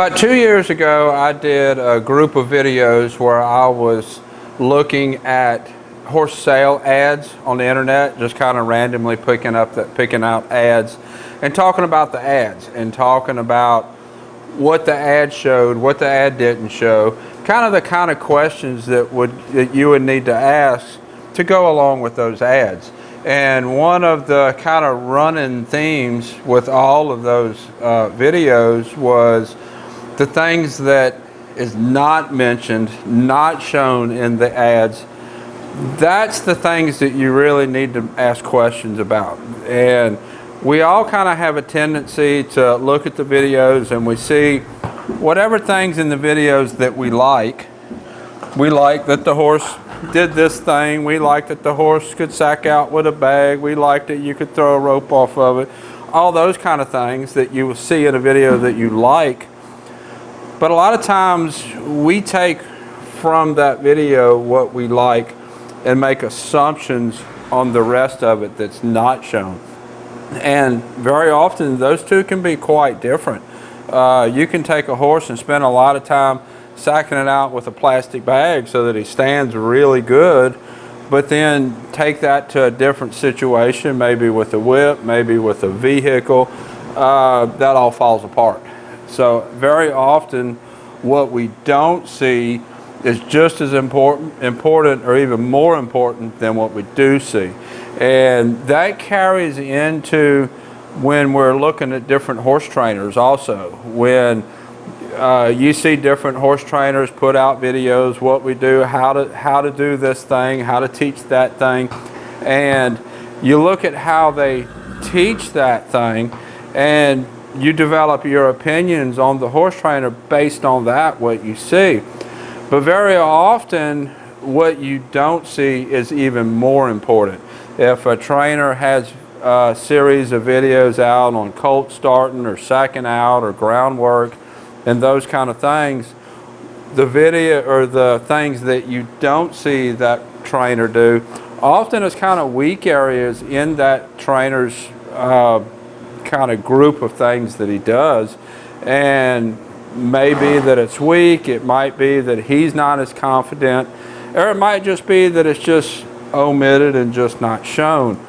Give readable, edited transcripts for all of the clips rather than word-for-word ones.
About 2 years ago, I did a group of videos where I was looking at horse sale ads on the internet, just kind of randomly picking out ads and talking about the ads and talking about what the ad showed, what the ad didn't show, kind of questions that you would need to ask to go along with those ads. And one of the kind of running themes with all of those videos was the things that is not mentioned, not shown in the ads. That's the things that you really need to ask questions about. And we all kind of have a tendency to look at the videos and we see whatever things in the videos that we like. We like that the horse did this thing. We like that the horse could sack out with a bag. We like that you could throw a rope off of it. All those kind of things that you will see in a video that you like. But a lot of times we take from that video what we like and make assumptions on the rest of it that's not shown. And very often those two can be quite different. You can take a horse and spend a lot of time sacking it out with a plastic bag so that he stands really good, but then take that to a different situation, maybe with a whip, maybe with a vehicle, that all falls apart. So very often what we don't see is just as important or even more important than what we do see. And that carries into when we're looking at different horse trainers also. When you see different horse trainers put out videos, what we do, how to do this thing, how to teach that thing, and you look at how they teach that thing and you develop your opinions on the horse trainer based on that, what you see. But very often what you don't see is even more important. If a trainer has a series of videos out on colt starting or sacking out or groundwork and those kind of things, the video or the things that you don't see that trainer do often is kind of weak areas in that trainer's kind of group of things that he does. And maybe that it's weak, it might be that he's not as confident, or it might just be that it's just omitted and just not shown.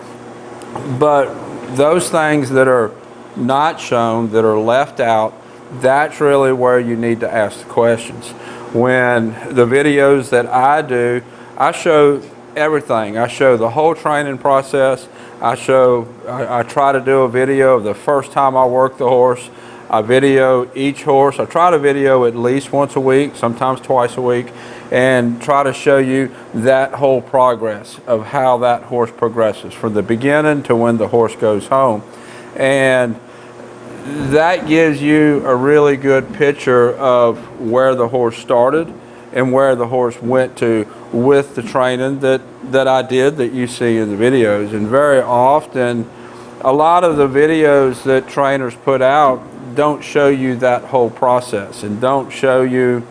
But those things that are not shown, that are left out, that's really where you need to ask the questions. When the videos that I do, I show everything. I show the whole training process. I try to do a video of the first time I work the horse. I video each horse. I try to video at least once a week, sometimes twice a week, and try to show you that whole progress of how that horse progresses from the beginning to when the horse goes home. And that gives you a really good picture of where the horse started and where the horse went to with the training that I did that you see in the videos. And very often, a lot of the videos that trainers put out don't show you that whole process and don't show you,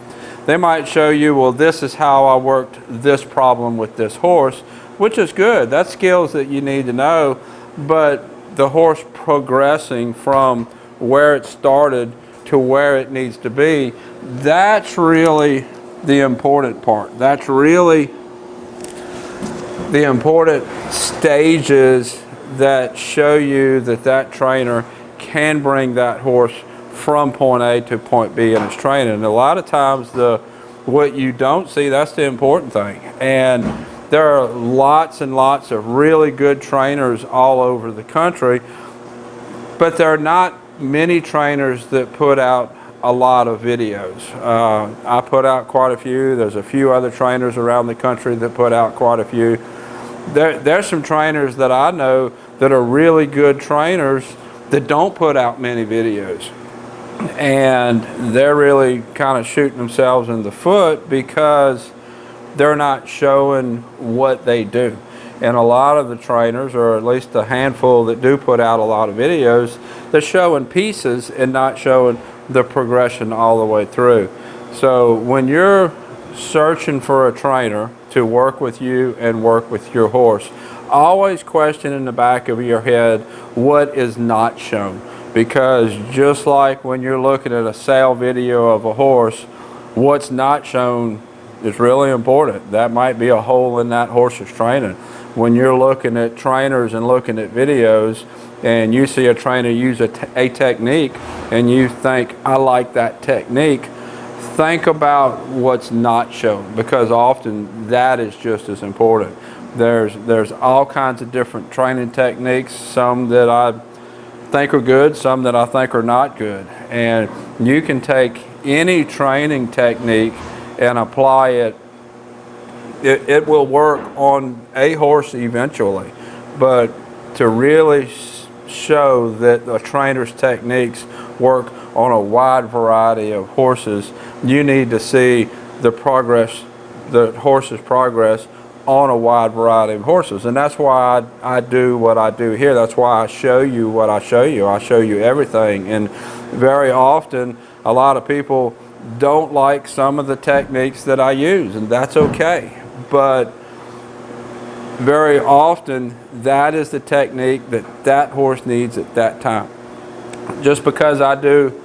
they might show you, well, this is how I worked this problem with this horse, which is good. That's skills that you need to know, but the horse progressing from where it started to where it needs to be, that's really the important part. That's really the important stages that show you that that trainer can bring that horse from point A to point B in his training. And a lot of times what you don't see, that's the important thing. And there are lots and lots of really good trainers all over the country, but there are not many trainers that put out a lot of videos. I put out quite a few. There's a few other trainers around the country that put out quite a few. There's some trainers that I know that are really good trainers that don't put out many videos. And they're really kind of shooting themselves in the foot because they're not showing what they do. And a lot of the trainers, or at least a handful that do put out a lot of videos, they're showing pieces and not showing the progression all the way through. So when you're searching for a trainer to work with you and work with your horse, always question in the back of your head what is not shown. because just like when you're looking at a sale video of a horse, what's not shown is really important. That might be a hole in that horse's training. When you're looking at trainers and looking at videos and you see a trainer use a technique and you think, I like that technique, think about what's not shown, because often that is just as important. There's all kinds of different training techniques, some that I think are good, some that I think are not good. And you can take any training technique and apply it. It will work on a horse eventually, but to really show that the trainer's techniques work on a wide variety of horses, you need to see the progress, the horse's progress on a wide variety of horses. And that's why I do what I do here. That's why I show you what I show you. I show you everything. And very often, a lot of people don't like some of the techniques that I use, and that's okay. But very often, that is the technique that that horse needs at that time. Just because I do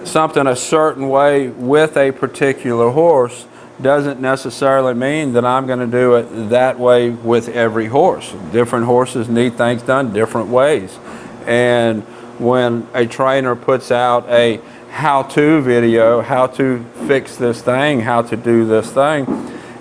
something a certain way with a particular horse doesn't necessarily mean that I'm going to do it that way with every horse. Different horses need things done different ways. And when a trainer puts out a how-to video, how to fix this thing, how to do this thing,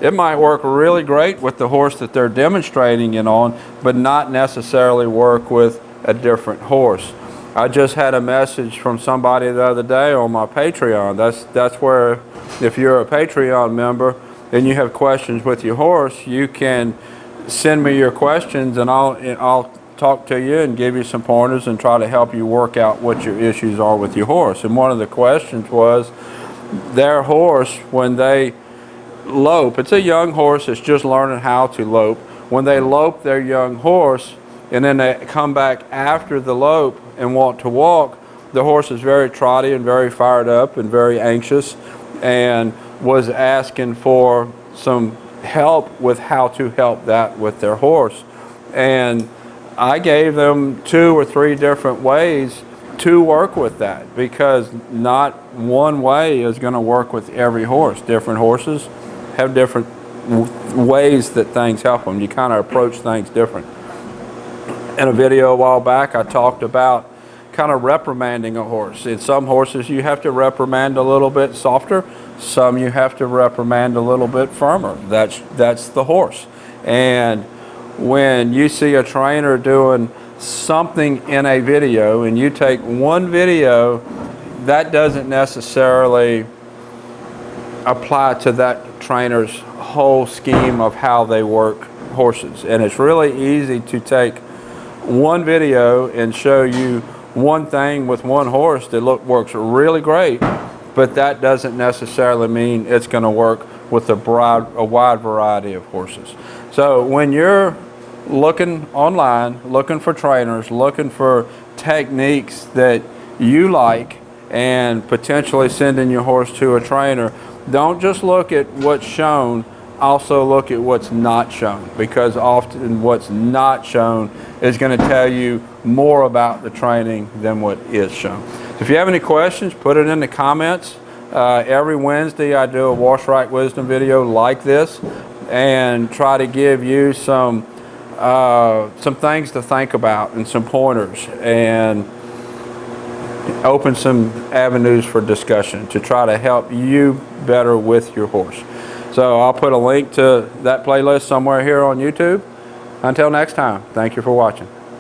it might work really great with the horse that they're demonstrating it on, but not necessarily work with a different horse. I just had a message from somebody the other day on my Patreon. That's where, if you're a Patreon member and you have questions with your horse, you can send me your questions and I'll talk to you and give you some pointers and try to help you work out what your issues are with your horse. And one of the questions was, their horse, when they lope, it's a young horse that's just learning how to lope. When they lope their young horse and then they come back after the lope and want to walk, the horse is very trotty and very fired up and very anxious, and was asking for some help with how to help that with their horse. And I gave them 2 or 3 different ways to work with that, because not one way is going to work with every horse. Different horses have different ways that things help them. You kind of approach things different. In a video a while back, I talked about kind of reprimanding a horse. In some horses, you have to reprimand a little bit softer. Some you have to reprimand a little bit firmer. That's the horse. And when you see a trainer doing something in a video and you take one video, that doesn't necessarily apply to that trainer's whole scheme of how they work horses. And it's really easy to take one video and show you one thing with one horse that works really great, but that doesn't necessarily mean it's going to work with a wide variety of horses. So when you're looking online, looking for trainers, looking for techniques that you like, and potentially sending your horse to a trainer, don't just look at what's shown, also look at what's not shown, because often what's not shown is going to tell you more about the training than what is shown. If you have any questions, put it in the comments. Every Wednesday I do a Wash Right Wisdom video like this and try to give you some things to think about and some pointers, and open some avenues for discussion to try to help you better with your horse. So I'll put a link to that playlist somewhere here on YouTube. Until next time, thank you for watching.